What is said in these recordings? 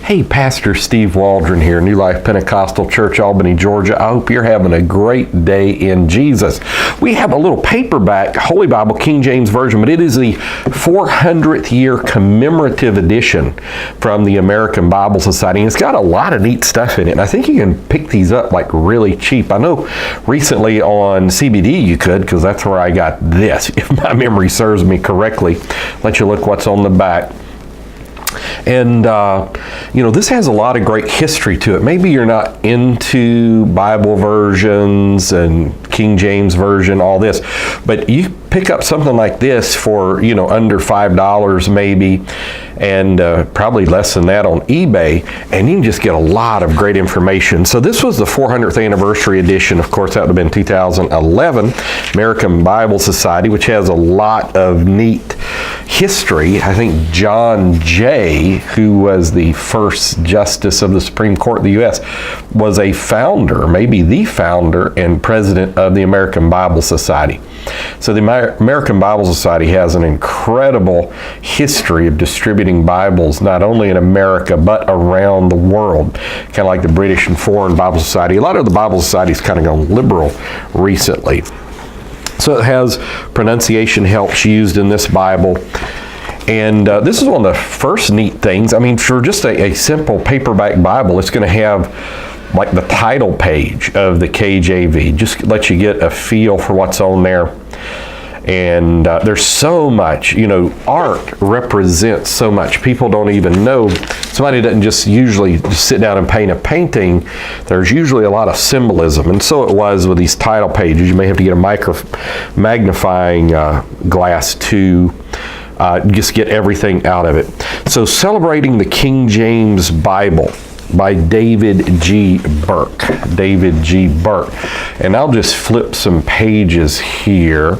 Hey, Pastor Steve Waldron here, New Life Pentecostal Church, Albany, Georgia. I hope you're having a great day in Jesus. We have a little paperback Holy Bible, King James Version, but it is the 400th year commemorative edition from the American Bible Society. And it's got a lot of neat stuff in it. And I think you can pick these up like really cheap. I know recently on CBD you could, because that's where I got this, if my memory serves me correctly. Let you look what's on the back. And, this has a lot of great history to it. Maybe you're not into Bible versions and King James Version, all this, but you pick up something like this for, under $5 maybe, and probably less than that on eBay, and you can just get a lot of great information. So this was the 400th anniversary edition. Of course, that would have been 2011, American Bible Society, which has a lot of neat history. I think John Jay, who was the first Justice of the Supreme Court of the U.S., was a founder, maybe the founder and president of the American Bible Society. So the American Bible Society has an incredible history of distributing Bibles, not only in America, but around the world. Kind of like the British and Foreign Bible Society. A lot of the Bible Society's kind of gone liberal recently. So it has pronunciation helps used in this Bible. And this is one of the first neat things. I mean, for just a simple paperback Bible, it's going to have like the title page of the KJV. Just let you get a feel for what's on there. And there's so much, art represents so much. People don't even know. Somebody doesn't just usually just sit down and paint a painting. There's usually a lot of symbolism. And so it was with these title pages. You may have to get a magnifying glass to just get everything out of it. So Celebrating the King James Bible by David G. Burke. David G. Burke. And I'll just flip some pages here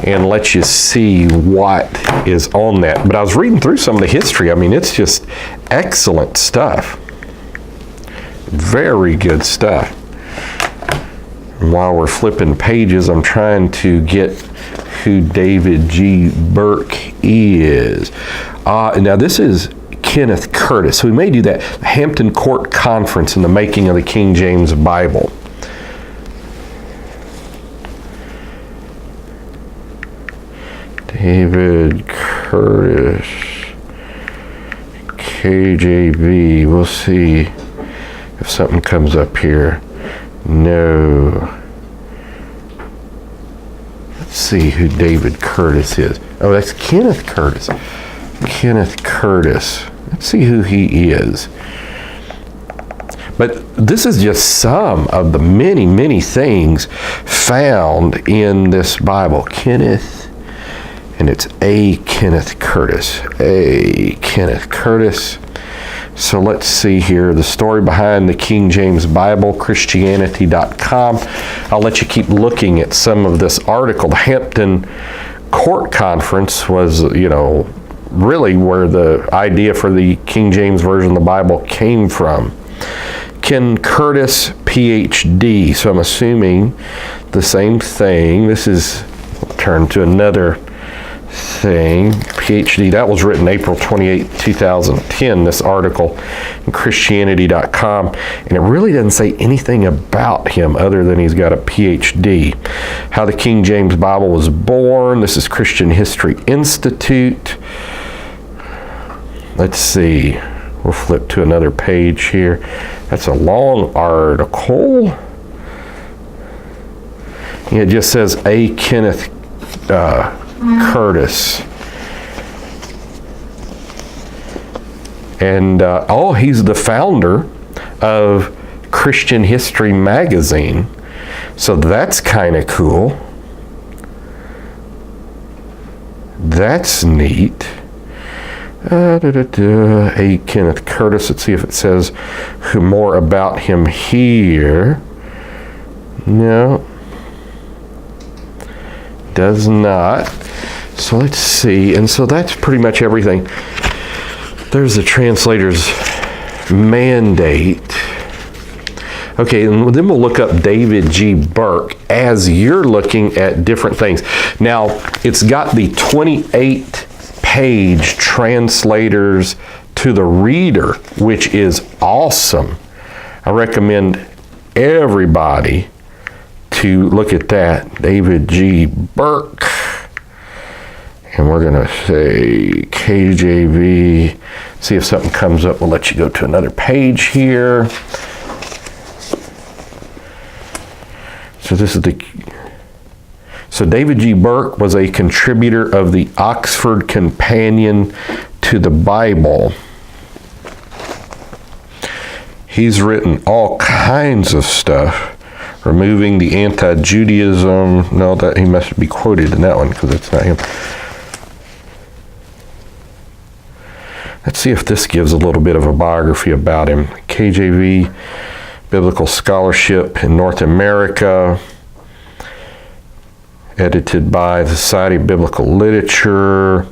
and let you see what is on that. But I was reading through some of the history. I mean, it's just excellent stuff. Very good stuff. And while we're flipping pages, I'm trying to get who David G. Burke is. Now this is Kenneth Curtis. So we may do that. Hampton Court Conference in the Making of the King James Bible. David Curtis, KJV. We'll see if something comes up here. No. Let's see who David Curtis is. Oh, that's Kenneth Curtis. Kenneth Curtis. Let's see who he is. But this is just some of the many, many things found in this Bible. Kenneth, and it's A. Kenneth Curtis. A. Kenneth Curtis. So let's see here, the story behind the King James Bible, Christianity.com. I'll let you keep looking at some of this article. The Hampton Court Conference was, really where the idea for the King James Version of the Bible came from. Ken Curtis, PhD. So I'm assuming the same thing. This is, I'll turn to another thing. PhD, that was written April 28, 2010, this article in Christianity.com. And it really doesn't say anything about him other than he's got a PhD. How the King James Bible was born. This is Christian History Institute. Let's see. We'll flip to another page here. That's a long article. It just says A. Kenneth Curtis. And, he's the founder of Christian History Magazine. So that's kind of cool. That's neat. A. Kenneth Curtis. Let's see if it says more about him here. No. Does not. So let's see. And so that's pretty much everything. There's the translator's mandate. Okay, and then we'll look up David G. Burke as you're looking at different things. Now, it's got the 28-page translator's to the reader, which is awesome. I recommend everybody to look at that. David G. Burke. And we're going to say KJV. See if something comes up. We'll let you go to another page here. So David G. Burke was a contributor of the Oxford Companion to the Bible. He's written all kinds of stuff. Removing the anti-Judaism. No, that he must be quoted in that one because it's not him. Let's see if this gives a little bit of a biography about him. KJV, Biblical Scholarship in North America, edited by the Society of Biblical Literature.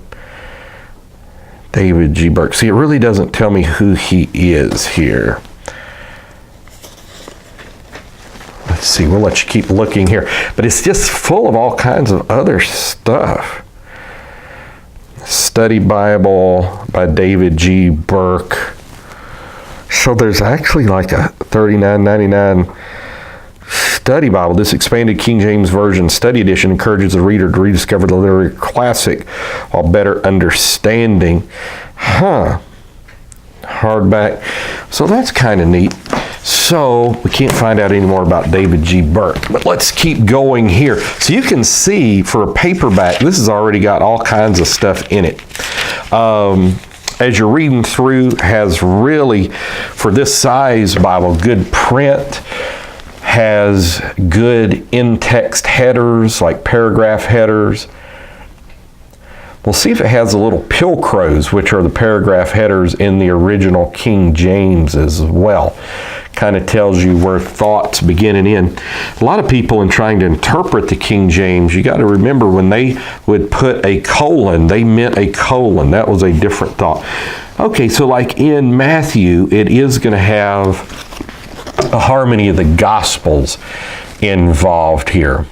David G. Burke. See, it really doesn't tell me who he is here. Let's see, we'll let you keep looking here. But it's just full of all kinds of other stuff. Study Bible by David G. Burke. So there's actually like a $39.99 study Bible. This expanded King James Version study edition encourages the reader to rediscover the literary classic while better understanding. Hardback. So that's kind of neat. So we can't find out any more about David G. Burke, but let's keep going here. So you can see for a paperback, this has already got all kinds of stuff in it. As you're reading through, has really, for this size Bible, good print, has good in-text headers, like paragraph headers. We'll see if it has the little pilcrows, which are the paragraph headers in the original King James as well. Kind of tells you where thoughts begin and end. A lot of people in trying to interpret the King James, you got to remember when they would put a colon, they meant a colon. That was a different thought. Okay, so like in Matthew, it is going to have a harmony of the Gospels involved here.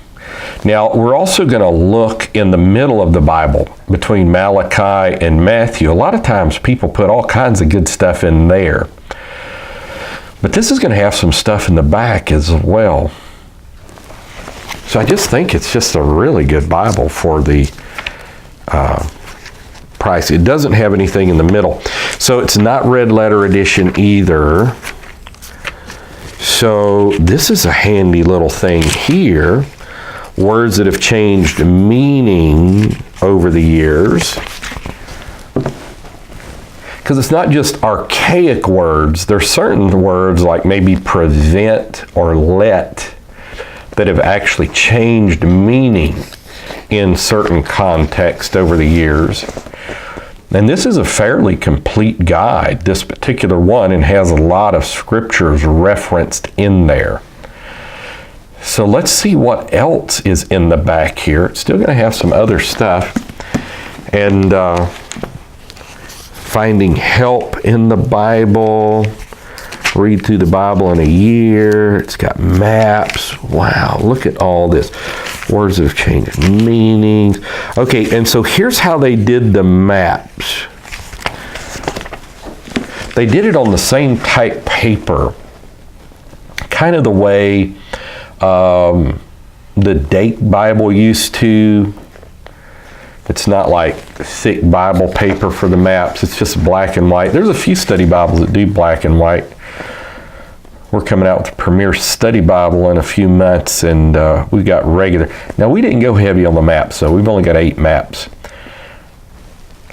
Now, we're also going to look in the middle of the Bible between Malachi and Matthew. A lot of times people put all kinds of good stuff in there. But this is going to have some stuff in the back as well. So I just think it's just a really good Bible for the price. It doesn't have anything in the middle. So it's not red letter edition either. So this is a handy little thing here. Words that have changed meaning over the years. Because it's not just archaic words. There's certain words like maybe prevent or let that have actually changed meaning in certain context over the years. And this is a fairly complete guide, this particular one, and has a lot of scriptures referenced in there. So let's see what else is in the back here. It's still going to have some other stuff. And finding help in the Bible. Read through the Bible in a year. It's got maps. Wow, look at all this. Words that have changed meanings. Okay, and so here's how they did the maps. They did it on the same type paper. Kind of the way the Date Bible used to. It's not like thick Bible paper for the maps. It's just black and white. There's a few study Bibles that do black and white. We're coming out with the Premier Study Bible in a few months, and we've got regular. Now, we didn't go heavy on the maps, so we've only got 8 maps.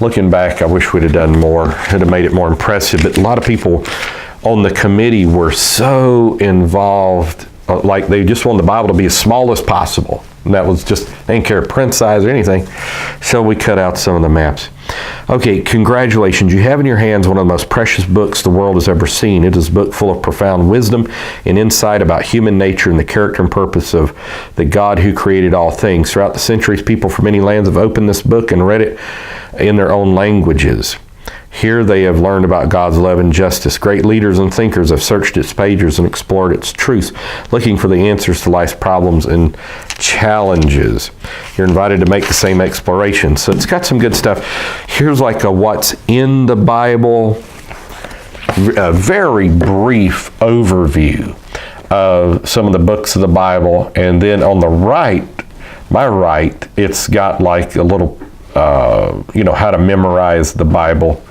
Looking back, I wish we'd have done more. It'd have made it more impressive, but a lot of people on the committee were so involved, like they just wanted the Bible to be as small as possible. And that was just, they didn't care print size or anything. So we cut out some of the maps. Okay, congratulations. You have in your hands one of the most precious books the world has ever seen. It is a book full of profound wisdom and insight about human nature and the character and purpose of the God who created all things. Throughout the centuries, people from many lands have opened this book and read it in their own languages. Here they have learned about God's love and justice. Great leaders and thinkers have searched its pages and explored its truths, looking for the answers to life's problems and challenges. You're invited to make the same exploration. So it's got some good stuff. Here's like a what's in the Bible a very brief overview of some of the books of the Bible. And then on the right, my right, it's got like a little, how to memorize the Bible,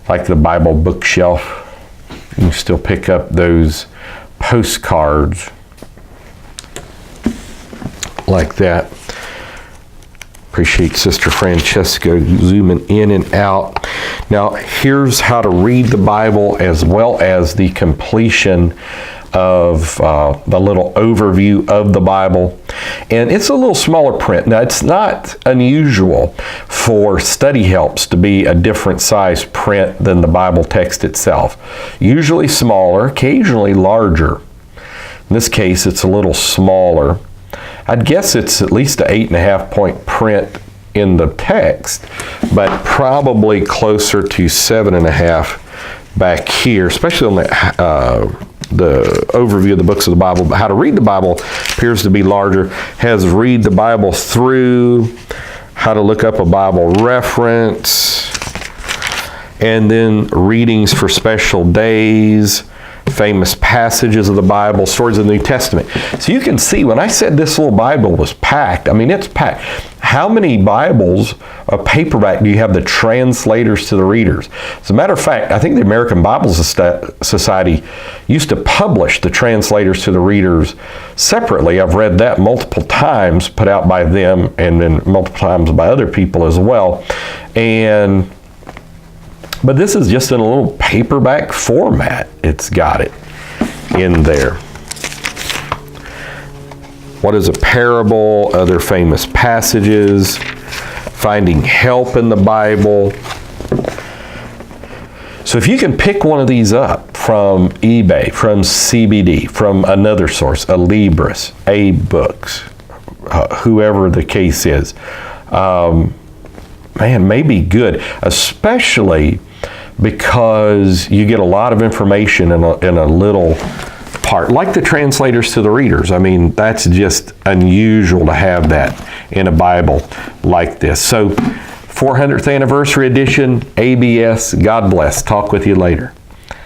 like the Bible bookshelf. You can still pick up those postcards like that. Appreciate Sister Francesca zooming in and out. Now, here's how to read the Bible as well as the completion of the little overview of the Bible. And it's a little smaller print. Now, it's not unusual for study helps to be a different size print than the Bible text itself. Usually smaller, occasionally larger. In this case, it's a little smaller. I'd guess it's at least an 8.5 point print in the text, but probably closer to 7.5 back here, especially on the overview of the books of the Bible. But how to read the Bible appears to be larger. Has read the Bible through, how to look up a Bible reference, and then readings for special days, famous passages of the Bible, stories of the New Testament. So you can see when I said this little Bible was packed, I mean, it's packed. How many Bibles, a paperback, do you have the translators to the readers? As a matter of fact, I think the American Bible Society used to publish the translators to the readers separately. I've read that multiple times, put out by them, and then multiple times by other people as well. But this is just in a little paperback format. It's got it in there. What is a parable? Other famous passages. Finding help in the Bible. So if you can pick one of these up from eBay, from CBD, from another source, a Libris, a Books, whoever the case is, may be good, especially because you get a lot of information in a little part, like the translators to the readers. I mean, that's just unusual to have that in a Bible like this. So, 400th anniversary edition, ABS. God bless. Talk with you later.